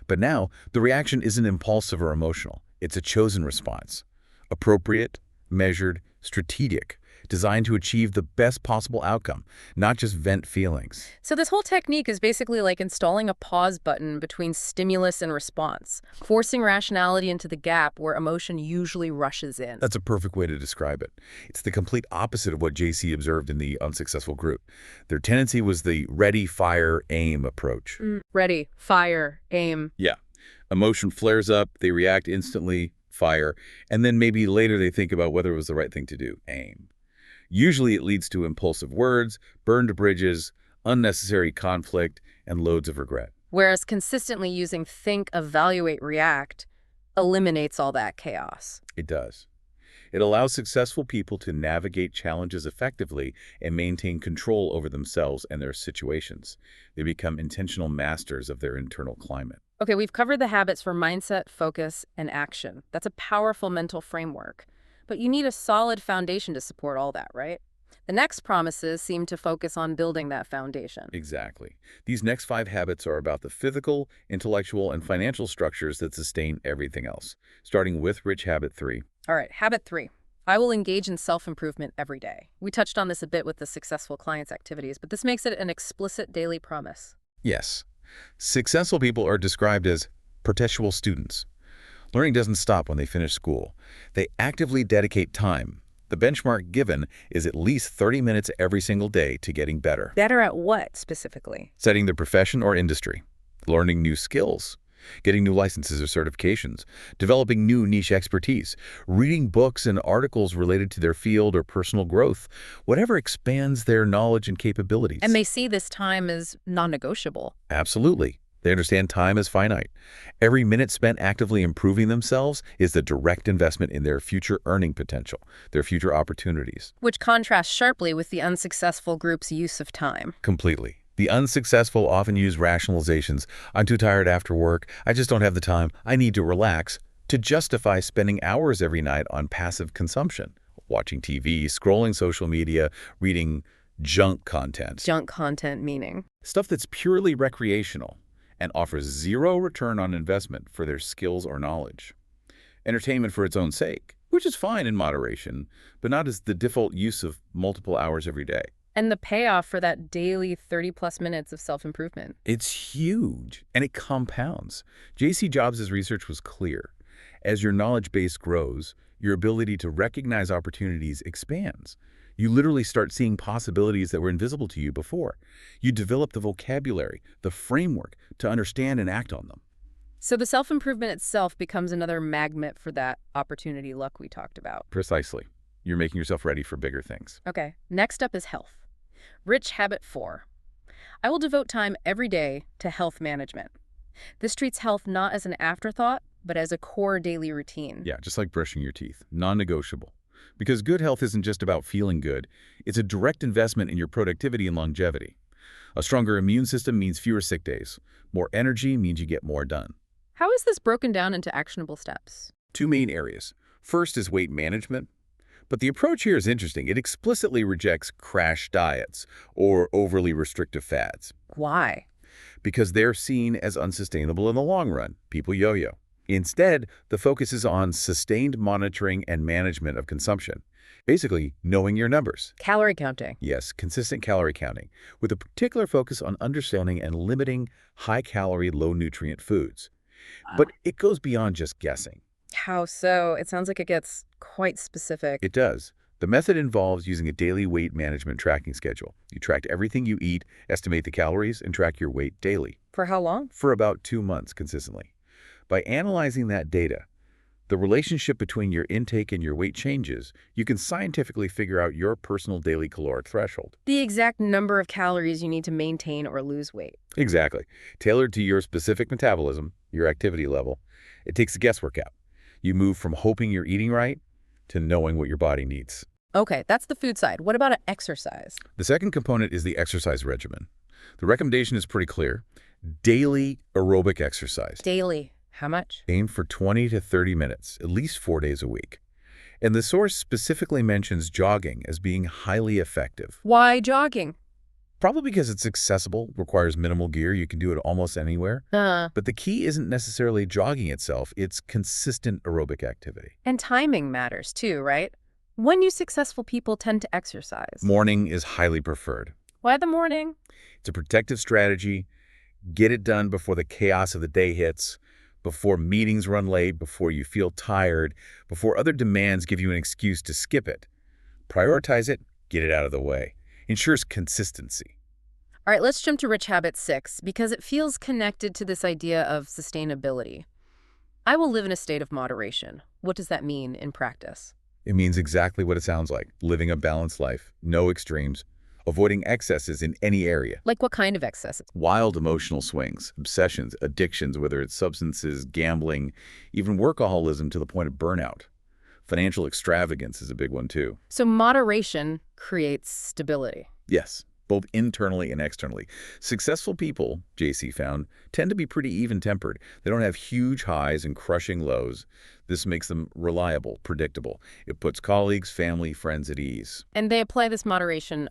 Speaker 3: But now, the reaction isn't impulsive or emotional. It's a chosen response. Appropriate, measured, strategic, designed to achieve the best possible outcome, not just vent feelings.
Speaker 2: So this whole technique is basically like installing a pause button between stimulus and response, forcing rationality into the gap where emotion usually rushes in.
Speaker 3: That's a perfect way to describe it. It's the complete opposite of what JC observed in the unsuccessful group. Their tendency was the ready, fire, aim approach.
Speaker 2: Ready, fire, aim.
Speaker 3: Yeah. Emotion flares up, they react instantly, fire, and then maybe later they think about whether it was the right thing to do, aim. Usually it leads to impulsive words, burned bridges, unnecessary conflict, and loads of regret.
Speaker 2: Whereas consistently using think, evaluate, react eliminates all that chaos.
Speaker 3: It does. It allows successful people to navigate challenges effectively and maintain control over themselves and their situations. They become intentional masters of their internal climate.
Speaker 2: Okay, we've covered the habits for mindset, focus, and action. That's a powerful mental framework. But you need a solid foundation to support all that, right? The next promises seem to focus on building that foundation.
Speaker 3: Exactly. These next 5 habits are about the physical, intellectual, and financial structures that sustain everything else, starting with rich habit 3.
Speaker 2: All right, habit 3. I will engage in self-improvement every day. We touched on this a bit with the successful clients' activities, but this makes it an explicit daily promise.
Speaker 3: Yes. Successful people are described as perpetual students. Learning doesn't stop when they finish school. They actively dedicate time. The benchmark given is at least 30 minutes every single day to getting better.
Speaker 2: Better at what, specifically?
Speaker 3: Setting their profession or industry. Learning new skills. Getting new licenses or certifications. Developing new niche expertise. Reading books and articles related to their field or personal growth. Whatever expands their knowledge and capabilities.
Speaker 2: And they see this time as non-negotiable.
Speaker 3: Absolutely. They understand time is finite. Every minute spent actively improving themselves is the direct investment in their future earning potential, their future opportunities.
Speaker 2: Which contrasts sharply with the unsuccessful group's use of time.
Speaker 3: Completely. The unsuccessful often use rationalizations. I'm too tired after work. I just don't have the time. I need to relax, to justify spending hours every night on passive consumption, watching TV, scrolling social media, reading junk content.
Speaker 2: Junk content meaning?
Speaker 3: Stuff that's purely recreational and offers zero return on investment for their skills or knowledge. Entertainment for its own sake, which is fine in moderation, but not as the default use of multiple hours every day.
Speaker 2: And the payoff for that daily 30-plus minutes of self-improvement.
Speaker 3: It's huge, and it compounds. J.C. Jobs' research was clear. As your knowledge base grows, your ability to recognize opportunities expands. You literally start seeing possibilities that were invisible to you before. You develop the vocabulary, the framework to understand and act on them.
Speaker 2: So the self-improvement itself becomes another magnet for that opportunity luck we talked about.
Speaker 3: Precisely. You're making yourself ready for bigger things.
Speaker 2: Okay, next up is health. Rich habit 4. I will devote time every day to health management. This treats health not as an afterthought, but as a core daily routine.
Speaker 3: Yeah, just like brushing your teeth. Non-negotiable. Because good health isn't just about feeling good. It's a direct investment in your productivity and longevity. A stronger immune system means fewer sick days. More energy means you get more done.
Speaker 2: How is this broken down into actionable steps?
Speaker 3: 2 main areas. First is weight management. But the approach here is interesting. It explicitly rejects crash diets or overly restrictive fads.
Speaker 2: Why?
Speaker 3: Because they're seen as unsustainable in the long run. People yo-yo. Instead, the focus is on sustained monitoring and management of consumption. Basically, knowing your numbers.
Speaker 2: Calorie counting.
Speaker 3: Yes, consistent calorie counting, with a particular focus on understanding and limiting high-calorie, low-nutrient foods. But it goes beyond just guessing.
Speaker 2: How so? It sounds like it gets quite specific.
Speaker 3: It does. The method involves using a daily weight management tracking schedule. You track everything you eat, estimate the calories, and track your weight daily.
Speaker 2: For how long?
Speaker 3: For about 2 months consistently. By analyzing that data, the relationship between your intake and your weight changes, you can scientifically figure out your personal daily caloric threshold.
Speaker 2: The exact number of calories you need to maintain or lose weight.
Speaker 3: Exactly. Tailored to your specific metabolism, your activity level. It takes the guesswork out. You move from hoping you're eating right to knowing what your body needs.
Speaker 2: Okay, that's the food side. What about exercise?
Speaker 3: The second component is the exercise regimen. The recommendation is pretty clear. Daily aerobic exercise.
Speaker 2: Daily. How much?
Speaker 3: Aim for 20 to 30 minutes, at least 4 days a week. And the source specifically mentions jogging as being highly effective.
Speaker 2: Why jogging?
Speaker 3: Probably because it's accessible, requires minimal gear, you can do it almost anywhere. But the key isn't necessarily jogging itself, it's consistent aerobic activity.
Speaker 2: And timing matters too, right? When do successful people tend to exercise?
Speaker 3: Morning is highly preferred.
Speaker 2: Why the morning?
Speaker 3: It's a protective strategy. Get it done before the chaos of the day hits, before meetings run late, before you feel tired, before other demands give you an excuse to skip it. Prioritize it, get it out of the way. Ensures consistency.
Speaker 2: All right, let's jump to Rich Habit 6 because it feels connected to this idea of sustainability. I will live in a state of moderation. What does that mean in practice?
Speaker 3: It means exactly what it sounds like, living a balanced life, no extremes, avoiding excesses in any area.
Speaker 2: Like what kind of excesses?
Speaker 3: Wild emotional swings, obsessions, addictions, whether it's substances, gambling, even workaholism to the point of burnout. Financial extravagance is a big one too.
Speaker 2: So moderation creates stability.
Speaker 3: Yes, both internally and externally. Successful people, JC found, tend to be pretty even-tempered. They don't have huge highs and crushing lows. This makes them reliable, predictable. It puts colleagues, family, friends at ease.
Speaker 2: And they apply this moderation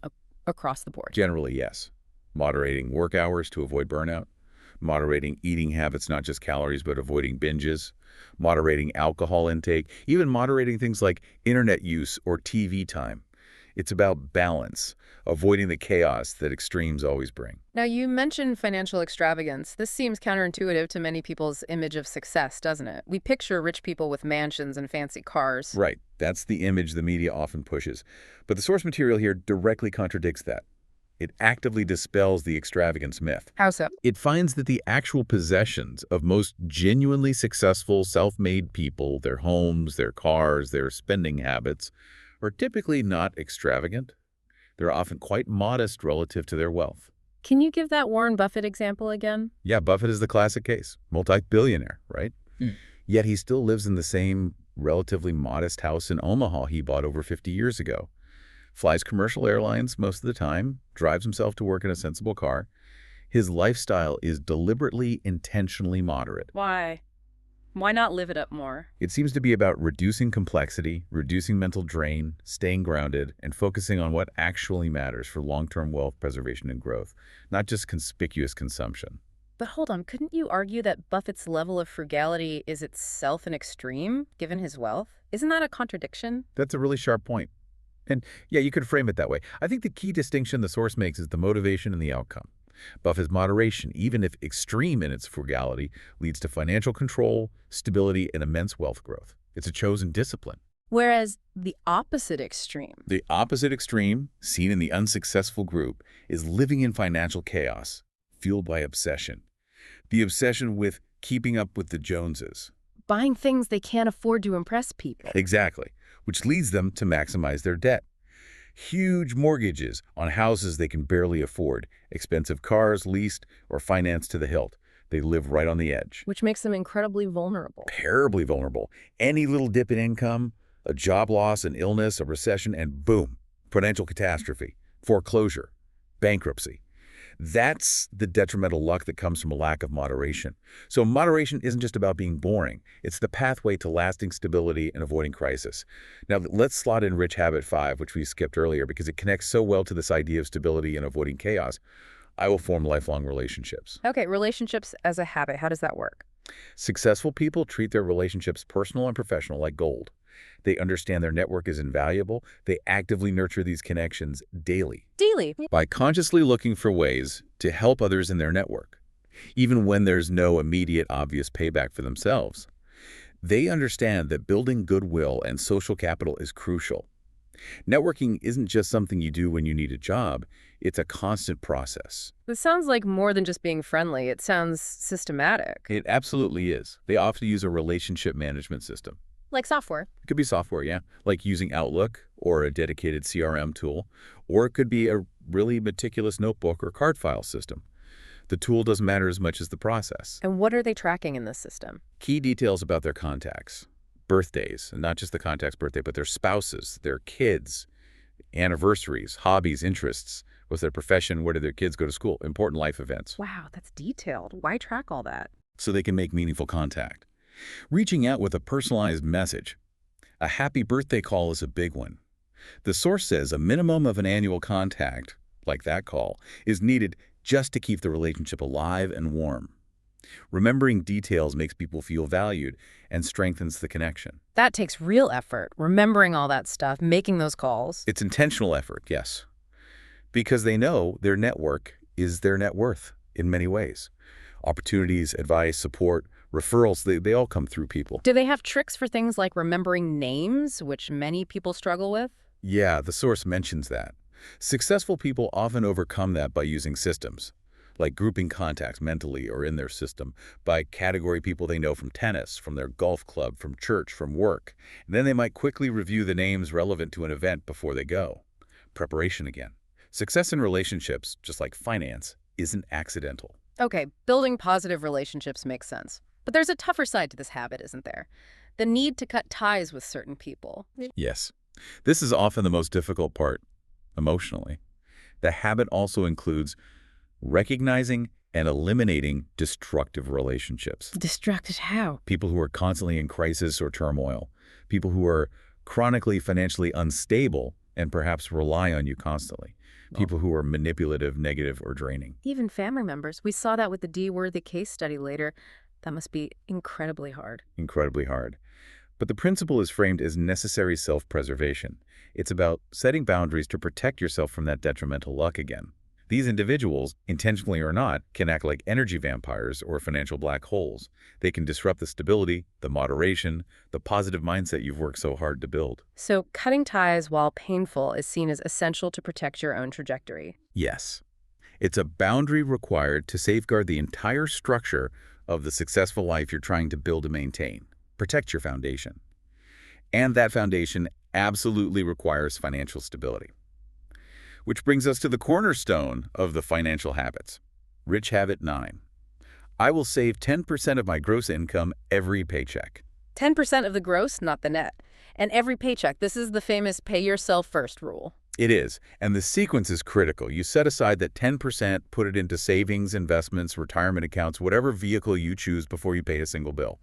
Speaker 2: across the board.
Speaker 3: Generally, yes. Moderating work hours to avoid burnout. Moderating eating habits, not just calories, but avoiding binges. Moderating alcohol intake. Even moderating things like internet use or TV time. It's about balance, avoiding the chaos that extremes always bring.
Speaker 2: Now, you mentioned financial extravagance. This seems counterintuitive to many people's image of success, doesn't it? We picture rich people with mansions and fancy cars.
Speaker 3: Right. That's the image the media often pushes. But the source material here directly contradicts that. It actively dispels the extravagance myth.
Speaker 2: How so?
Speaker 3: It finds that the actual possessions of most genuinely successful self-made people, their homes, their cars, their spending habits, are typically not extravagant. They're often quite modest relative to their wealth.
Speaker 2: Can you give that Warren Buffett example again?
Speaker 3: Yeah, Buffett is the classic case. Multi-billionaire, right? Yet he still lives in the same relatively modest house in Omaha he bought over 50 years ago. Flies commercial airlines most of the time, drives himself to work in a sensible car. His lifestyle is deliberately, intentionally moderate.
Speaker 2: Why? Why not live it up more?
Speaker 3: It seems to be about reducing complexity, reducing mental drain, staying grounded, and focusing on what actually matters for long-term wealth preservation and growth, not just conspicuous consumption.
Speaker 2: But hold on, couldn't you argue that Buffett's level of frugality is itself an extreme, given his wealth? Isn't that a contradiction?
Speaker 3: That's a really sharp point. And yeah, you could frame it that way. I think the key distinction the source makes is the motivation and the outcome. Buffett's moderation, even if extreme in its frugality, leads to financial control, stability, and immense wealth growth. It's a chosen discipline.
Speaker 2: Whereas the opposite extreme.
Speaker 3: The opposite extreme, seen in the unsuccessful group, is living in financial chaos, fueled by obsession. The obsession with keeping up with the Joneses.
Speaker 2: Buying things they can't afford to impress people.
Speaker 3: Exactly, which leads them to maximize their debt. Huge mortgages on houses they can barely afford, expensive cars leased or financed to the hilt. They live right on the edge.
Speaker 2: Which makes them incredibly vulnerable.
Speaker 3: Terribly vulnerable. Any little dip in income, a job loss, an illness, a recession, and boom, financial catastrophe, foreclosure, bankruptcy. That's the detrimental luck that comes from a lack of moderation. So moderation isn't just about being boring. It's the pathway to lasting stability and avoiding crisis. Now, let's slot in Rich Habit 5, which we skipped earlier, because it connects so well to this idea of stability and avoiding chaos. I will form lifelong relationships.
Speaker 2: Okay, relationships as a habit. How does that work?
Speaker 3: Successful people treat their relationships, personal and professional, like gold. They understand their network is invaluable. They actively nurture these connections daily
Speaker 2: Daily.
Speaker 3: by consciously looking for ways to help others in their network, even when there's no immediate obvious payback for themselves. They understand that building goodwill and social capital is crucial. Networking isn't just something you do when you need a job. It's a constant process.
Speaker 2: This sounds like more than just being friendly. It sounds systematic.
Speaker 3: It absolutely is. They often use a relationship management system.
Speaker 2: Like software.
Speaker 3: It could be software, yeah, like using Outlook or a dedicated CRM tool, or it could be a really meticulous notebook or card file system. The tool doesn't matter as much as the process.
Speaker 2: And what are they tracking in this system?
Speaker 3: Key details about their contacts, birthdays, and not just the contact's birthday, but their spouses, their kids, anniversaries, hobbies, interests. What's their profession? Where do their kids go to school? Important life events.
Speaker 2: Wow, that's detailed. Why track all that?
Speaker 3: So they can make meaningful contact. Reaching out with a personalized message. A happy birthday call is a big one. The source says a minimum of an annual contact, like that call, is needed just to keep the relationship alive and warm. Remembering details makes people feel valued and strengthens the connection.
Speaker 2: That takes real effort, remembering all that stuff, making those calls.
Speaker 3: It's intentional effort, yes, because they know their network is their net worth in many ways. Opportunities, advice, support, referrals, they all come through people.
Speaker 2: Do they have tricks for things like remembering names, which many people struggle with?
Speaker 3: Yeah, the source mentions that. Successful people often overcome that by using systems, like grouping contacts mentally or in their system, by category people they know from tennis, from their golf club, from church, from work. And then they might quickly review the names relevant to an event before they go. Preparation again. Success in relationships, just like finance, isn't accidental.
Speaker 2: Okay, building positive relationships makes sense. But there's a tougher side to this habit, isn't there? The need to cut ties with certain people.
Speaker 3: Yes. This is often the most difficult part, emotionally. The habit also includes recognizing and eliminating destructive relationships.
Speaker 2: Destructive how?
Speaker 3: People who are constantly in crisis or turmoil. People who are chronically financially unstable and perhaps rely on you constantly. People who are manipulative, negative, or draining.
Speaker 2: Even family members. We saw that with the Dworthy case study later. That must be incredibly hard.
Speaker 3: Incredibly hard. But the principle is framed as necessary self-preservation. It's about setting boundaries to protect yourself from that detrimental luck again. These individuals, intentionally or not, can act like energy vampires or financial black holes. They can disrupt the stability, the moderation, the positive mindset you've worked so hard to build.
Speaker 2: So cutting ties, while painful, is seen as essential to protect your own trajectory.
Speaker 3: Yes. It's a boundary required to safeguard the entire structure of the successful life you're trying to build and maintain. Protect your foundation. And that foundation absolutely requires financial stability. Which brings us to the cornerstone of the financial habits. Rich Habit 9. I will save 10% of my gross income every paycheck.
Speaker 2: 10% of the gross, not the net. And every paycheck. This is the famous pay yourself first rule.
Speaker 3: It is, and the sequence is critical. You set aside that 10%, put it into savings, investments, retirement accounts, whatever vehicle you choose before you pay a single bill,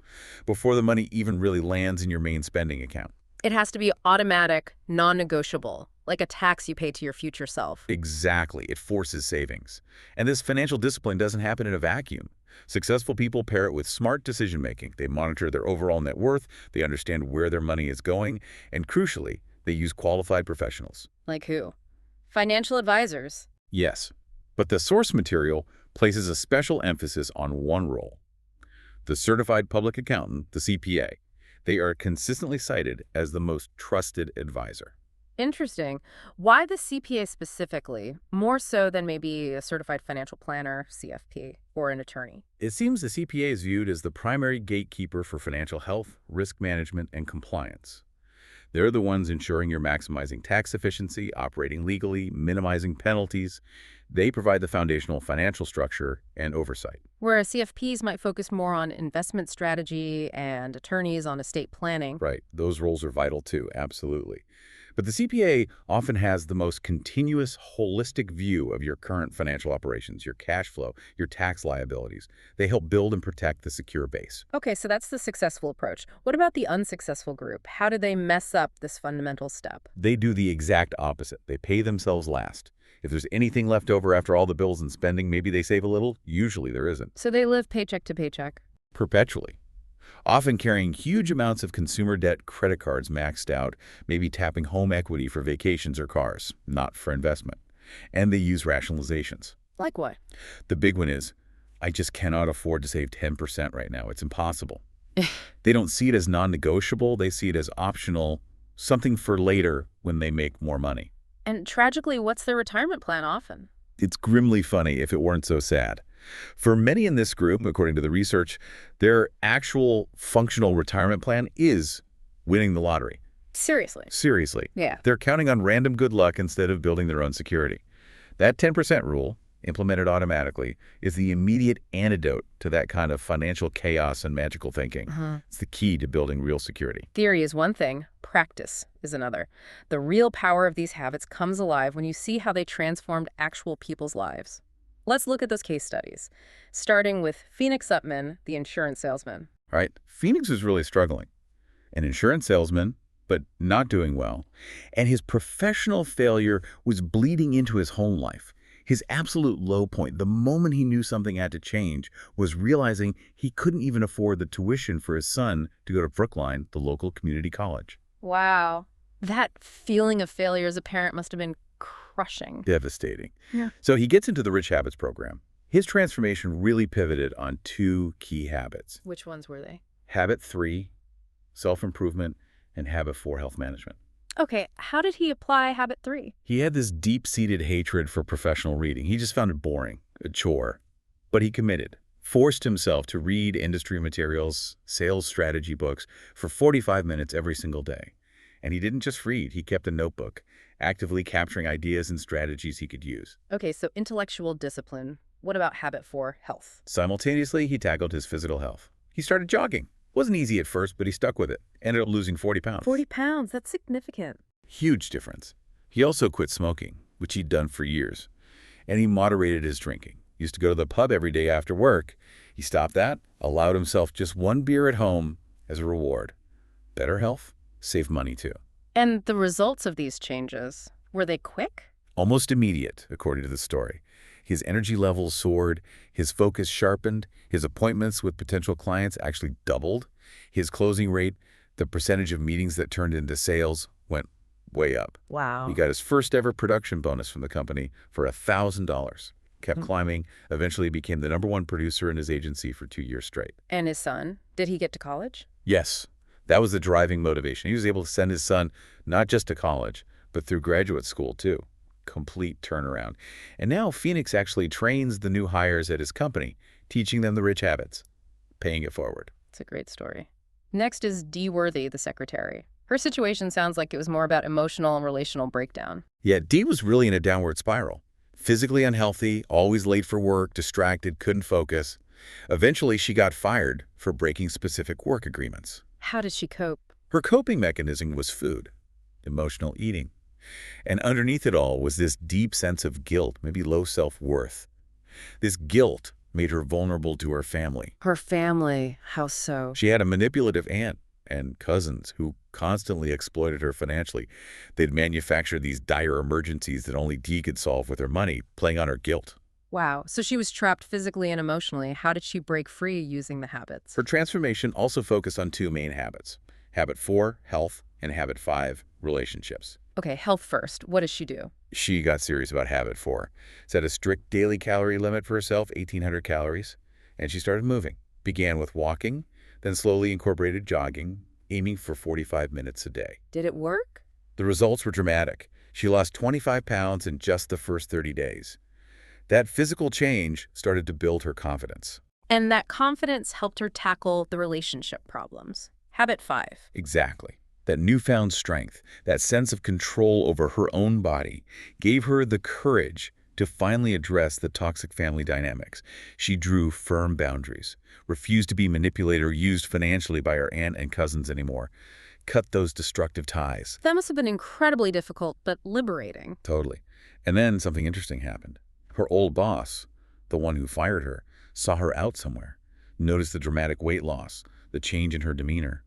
Speaker 3: before the money even really lands in your main spending account.
Speaker 2: It has to be automatic, non-negotiable, like a tax you pay to your future self.
Speaker 3: Exactly. It forces savings. And this financial discipline doesn't happen in a vacuum. Successful people pair it with smart decision-making. They monitor their overall net worth, they understand where their money is going, and crucially, they use qualified professionals.
Speaker 2: Like who? Financial advisors.
Speaker 3: Yes, but the source material places a special emphasis on one role. The certified public accountant, the CPA. They are consistently cited as the most trusted advisor.
Speaker 2: Interesting. Why the CPA specifically, more so than maybe a certified financial planner, CFP, or an attorney?
Speaker 3: It seems the CPA is viewed as the primary gatekeeper for financial health, risk management, and compliance. They're the ones ensuring you're maximizing tax efficiency, operating legally, minimizing penalties. They provide the foundational financial structure and oversight.
Speaker 2: Whereas CFPs might focus more on investment strategy and attorneys on estate planning.
Speaker 3: Right. Those roles are vital too, absolutely. But the CPA often has the most continuous, holistic view of your current financial operations, your cash flow, your tax liabilities. They help build and protect the secure base.
Speaker 2: Okay, so that's the successful approach. What about the unsuccessful group? How do they mess up this fundamental step?
Speaker 3: They do the exact opposite. They pay themselves last. If there's anything left over after all the bills and spending, maybe they save a little. Usually there isn't.
Speaker 2: So they live paycheck to paycheck.
Speaker 3: Perpetually. often carrying huge amounts of consumer debt, credit cards maxed out, maybe tapping home equity for vacations or cars, not for investment. And they use rationalizations.
Speaker 2: Like what?
Speaker 3: The big one is, I just cannot afford to save 10% right now. It's impossible. They don't see it as non-negotiable. They see it as optional, something for later when they make more money.
Speaker 2: And tragically, what's their retirement plan often?
Speaker 3: It's grimly funny if it weren't so sad. For many in this group, according to the research, their actual functional retirement plan is winning the lottery.
Speaker 2: Seriously.
Speaker 3: Seriously.
Speaker 2: Yeah.
Speaker 3: They're counting on random good luck instead of building their own security. That 10% rule, implemented automatically, is the immediate antidote to that kind of financial chaos and magical thinking. It's the key to building real security.
Speaker 2: Theory is one thing, practice is another. The real power of these habits comes alive when you see how they transformed actual people's lives. Let's look at those case studies, starting with Phoenix Upman, the insurance salesman.
Speaker 3: All right, Phoenix was really struggling. An insurance salesman, but not doing well. And his professional failure was bleeding into his home life. His absolute low point, the moment he knew something had to change, was realizing he couldn't even afford the tuition for his son to go to Brookline, the local community college.
Speaker 2: Wow. That feeling of failure as a parent must have been crushing.
Speaker 3: Devastating.
Speaker 2: Yeah.
Speaker 3: So he gets into the Rich Habits program. His transformation really pivoted on two key habits.
Speaker 2: Which ones were they?
Speaker 3: Habit 3, self-improvement, and habit 4, health management.
Speaker 2: Okay, how did he apply habit 3?
Speaker 3: He had this deep-seated hatred for professional reading. He just found it boring, a chore. But he committed, forced himself to read industry materials, sales strategy books for 45 minutes every single day. And he didn't just read, he kept a notebook, actively capturing ideas and strategies he could use.
Speaker 2: Okay, so intellectual discipline. What about habit 4, health?
Speaker 3: Simultaneously, he tackled his physical health. He started jogging. Wasn't easy at first, but he stuck with it. Ended up losing 40 pounds.
Speaker 2: 40 pounds, that's significant.
Speaker 3: Huge difference. He also quit smoking, which he'd done for years. And he moderated his drinking. He used to go to the pub every day after work. He stopped that, allowed himself just one beer at home as a reward. Better health, save money too.
Speaker 2: And the results of these changes, were they quick?
Speaker 3: Almost immediate, according to the story. His energy levels soared, his focus sharpened, his appointments with potential clients actually doubled. His closing rate, the percentage of meetings that turned into sales, went way up.
Speaker 2: Wow.
Speaker 3: He got his first ever production bonus from the company for $1,000. Kept climbing, eventually became the #1 producer in his agency for 2 years straight.
Speaker 2: And his son, did he get to college?
Speaker 3: Yes, that was the driving motivation. He was able to send his son not just to college, but through graduate school too. Complete turnaround. And now Phoenix actually trains the new hires at his company, teaching them the rich habits, paying it forward.
Speaker 2: It's a great story. Next is Dworthy, the secretary. Her situation sounds like it was more about emotional and relational breakdown.
Speaker 3: Yeah, Dee was really in a downward spiral. Physically unhealthy, always late for work, distracted, couldn't focus. Eventually, she got fired for breaking specific work agreements.
Speaker 2: How did she cope?
Speaker 3: Her coping mechanism was food, emotional eating. And underneath it all was this deep sense of guilt, maybe low self-worth. This guilt made her vulnerable to her family.
Speaker 2: Her family, how so?
Speaker 3: She had a manipulative aunt and cousins who constantly exploited her financially. They'd manufacture these dire emergencies that only Dee could solve with her money, playing on her guilt.
Speaker 2: Wow, so she was trapped physically and emotionally. How did she break free using the habits?
Speaker 3: Her transformation also focused on 2 main habits. Habit 4, health, and habit 5, relationships.
Speaker 2: Okay, health first. What does she do?
Speaker 3: She got serious about habit 4. Set a strict daily calorie limit for herself, 1,800 calories, and she started moving. Began with walking, then slowly incorporated jogging, aiming for 45 minutes a day.
Speaker 2: Did it work?
Speaker 3: The results were dramatic. She lost 25 pounds in just the first 30 days. That physical change started to build her confidence.
Speaker 2: And that confidence helped her tackle the relationship problems. Habit 5.
Speaker 3: Exactly. That newfound strength, that sense of control over her own body, gave her the courage to finally address the toxic family dynamics. She drew firm boundaries, refused to be manipulated or used financially by her aunt and cousins anymore, cut those destructive ties.
Speaker 2: That must have been incredibly difficult, but liberating.
Speaker 3: Totally. And then something interesting happened. Her old boss, the one who fired her, saw her out somewhere, noticed the dramatic weight loss, the change in her demeanor,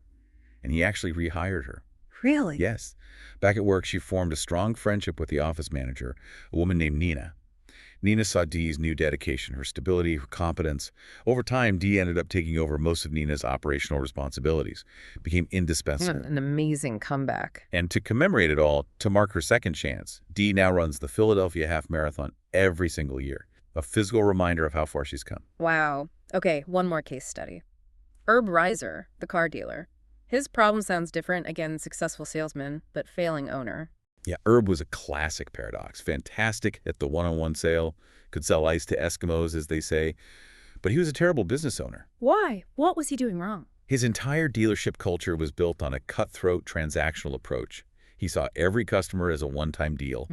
Speaker 3: and he actually rehired her.
Speaker 2: Really?
Speaker 3: Yes. Back at work, she formed a strong friendship with the office manager, a woman named Nina. Nina saw Dee's new dedication, her stability, her competence. Over time, Dee ended up taking over most of Nina's operational responsibilities, became indispensable.
Speaker 2: An amazing comeback.
Speaker 3: And to commemorate it all, to mark her second chance, Dee now runs the Philadelphia Half Marathon every single year, a physical reminder of how far she's come.
Speaker 2: Wow. Okay, one more case study. Herb Reiser, the car dealer. His problem sounds different, again, successful salesman, but failing owner.
Speaker 3: Yeah, Herb was a classic paradox. Fantastic at the one-on-one sale, could sell ice to Eskimos, as they say, but he was a terrible business owner.
Speaker 2: Why? What was he doing wrong?
Speaker 3: His entire dealership culture was built on a cutthroat transactional approach. He saw every customer as a one-time deal.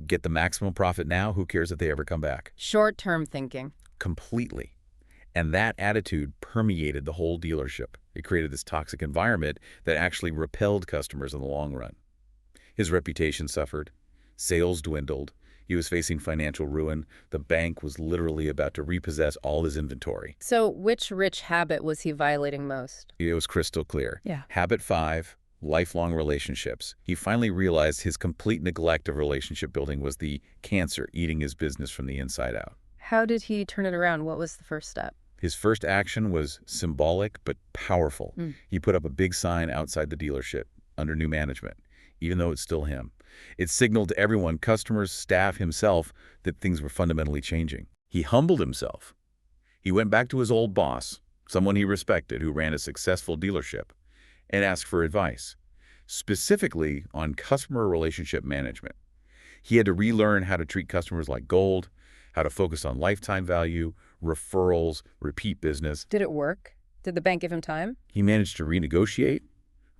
Speaker 3: Get the maximum profit now, who cares if they ever come back?
Speaker 2: Short-term thinking.
Speaker 3: Completely. And that attitude permeated the whole dealership. It created this toxic environment that actually repelled customers in the long run. His reputation suffered. Sales dwindled. He was facing financial ruin. The bank was literally about to repossess all his inventory.
Speaker 2: So which rich habit was he violating most?
Speaker 3: It was crystal clear.
Speaker 2: Yeah.
Speaker 3: Habit 5, lifelong relationships. He finally realized his complete neglect of relationship building was the cancer eating his business from the inside out.
Speaker 2: How did he turn it around? What was the first step?
Speaker 3: His first action was symbolic but powerful. He put up a big sign outside the dealership under new management, even though it's still him. It signaled to everyone, customers, staff, himself, that things were fundamentally changing. He humbled himself. He went back to his old boss, someone he respected who ran a successful dealership, and asked for advice, specifically on customer relationship management. He had to relearn how to treat customers like gold, how to focus on lifetime value, referrals, repeat business.
Speaker 2: Did it work? Did the bank give him time?
Speaker 3: He managed to renegotiate,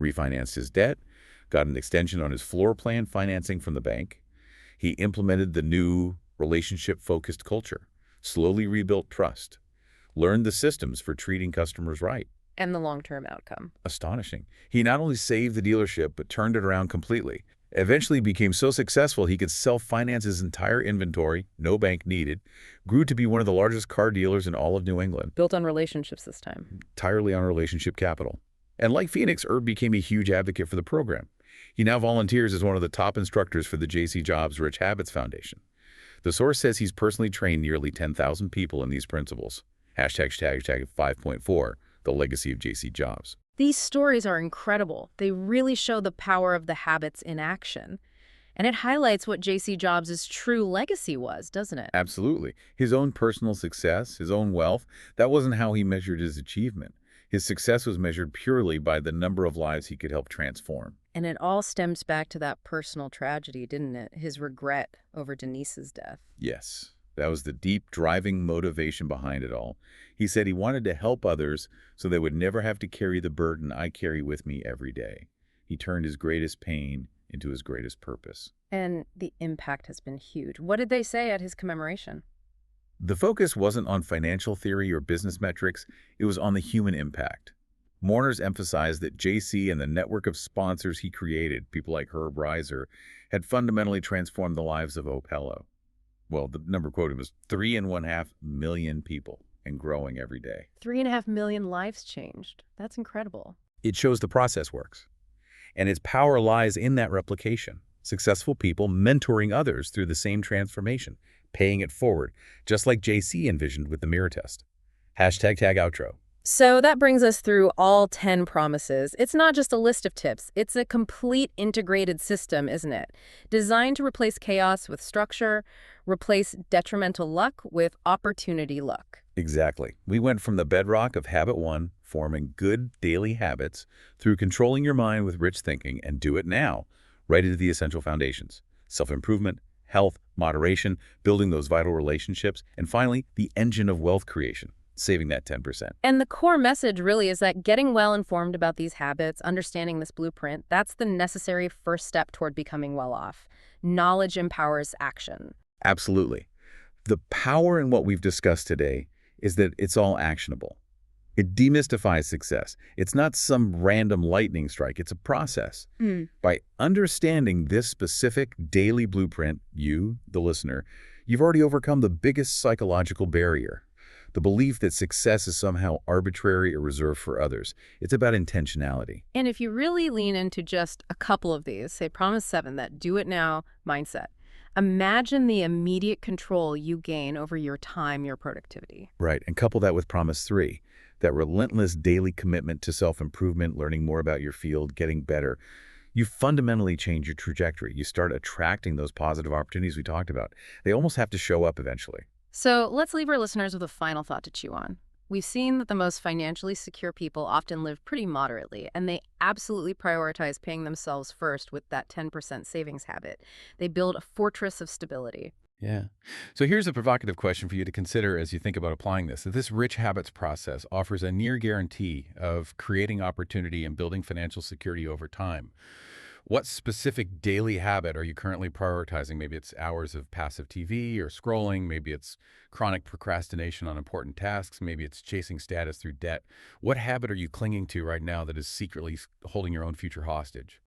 Speaker 3: refinanced his debt, got an extension on his floor plan financing from the bank. He implemented the new relationship-focused culture, slowly rebuilt trust, learned the systems for treating customers right.
Speaker 2: And the long-term outcome.
Speaker 3: Astonishing. He not only saved the dealership, but turned it around completely. Eventually became so successful he could self-finance his entire inventory, no bank needed, grew to be one of the largest car dealers in all of New England.
Speaker 2: Built on relationships this time.
Speaker 3: Entirely on relationship capital. And like Phoenix, Herb became a huge advocate for the program. He now volunteers as one of the top instructors for the J.C. Jobs Rich Habits Foundation. The source says he's personally trained nearly 10,000 people in these principles. Hashtag 5.4, the legacy of J.C. Jobs.
Speaker 2: These stories are incredible. They really show the power of the habits in action. And it highlights what J.C. Jobs' true legacy was, doesn't it?
Speaker 3: Absolutely. His own personal success, his own wealth, that wasn't how he measured his achievement. His success was measured purely by the number of lives he could help transform.
Speaker 2: And it all stems back to that personal tragedy, didn't it? His regret over Denise's death.
Speaker 3: Yes, that was the deep driving motivation behind it all. He said he wanted to help others so they would never have to carry the burden I carry with me every day. He turned his greatest pain into his greatest purpose.
Speaker 2: And the impact has been huge. What did they say at his commemoration?
Speaker 3: The focus wasn't on financial theory or business metrics, it was on the human impact. Mourners emphasized that JC and the network of sponsors he created, people like Herb Reiser, had fundamentally transformed the lives of Opello. Well, the number quoted was 3.5 million people and growing every day.
Speaker 2: 3.5 million lives changed. That's incredible.
Speaker 3: It shows the process works. And its power lies in that replication. Successful people mentoring others through the same transformation, paying it forward, just like JC envisioned with the mirror test. Hashtag tag outro.
Speaker 2: So that brings us through all 10 promises. It's not just a list of tips. It's a complete integrated system, isn't it? Designed to replace chaos with structure, replace detrimental luck with opportunity luck.
Speaker 3: Exactly. We went from the bedrock of habit 1, forming good daily habits, through controlling your mind with rich thinking, and do it now, right into the essential foundations. Self-improvement, health, moderation, building those vital relationships, and finally, the engine of wealth creation. Saving that 10%.
Speaker 2: And the core message really is that getting well informed about these habits, understanding this blueprint, that's the necessary first step toward becoming well off. Knowledge empowers action.
Speaker 3: Absolutely. The power in what we've discussed today is that it's all actionable. It demystifies success. It's not some random lightning strike. It's a process. By understanding this specific daily blueprint, you, the listener, you've already overcome the biggest psychological barrier. The belief that success is somehow arbitrary or reserved for others. It's about intentionality.
Speaker 2: And if you really lean into just a couple of these, say Promise 7, that do it now mindset, Imagine the immediate control you gain over your time, your productivity.
Speaker 3: Right, and couple that with Promise 3, that relentless daily commitment to self-improvement, learning more about your field, getting better. You fundamentally change your trajectory. You start attracting those positive opportunities we talked about. They almost have to show up eventually.
Speaker 2: So let's leave our listeners with a final thought to chew on. We've seen that the most financially secure people often live pretty moderately, and they absolutely prioritize paying themselves first with that 10% savings habit. They build a fortress of stability.
Speaker 3: Yeah. So here's a provocative question for you to consider as you think about applying this. That this rich habits process offers a near guarantee of creating opportunity and building financial security over time. What specific daily habit are you currently prioritizing? Maybe it's hours of passive TV or scrolling. Maybe it's chronic procrastination on important tasks. Maybe it's chasing status through debt. What habit are you clinging to right now that is secretly holding your own future hostage?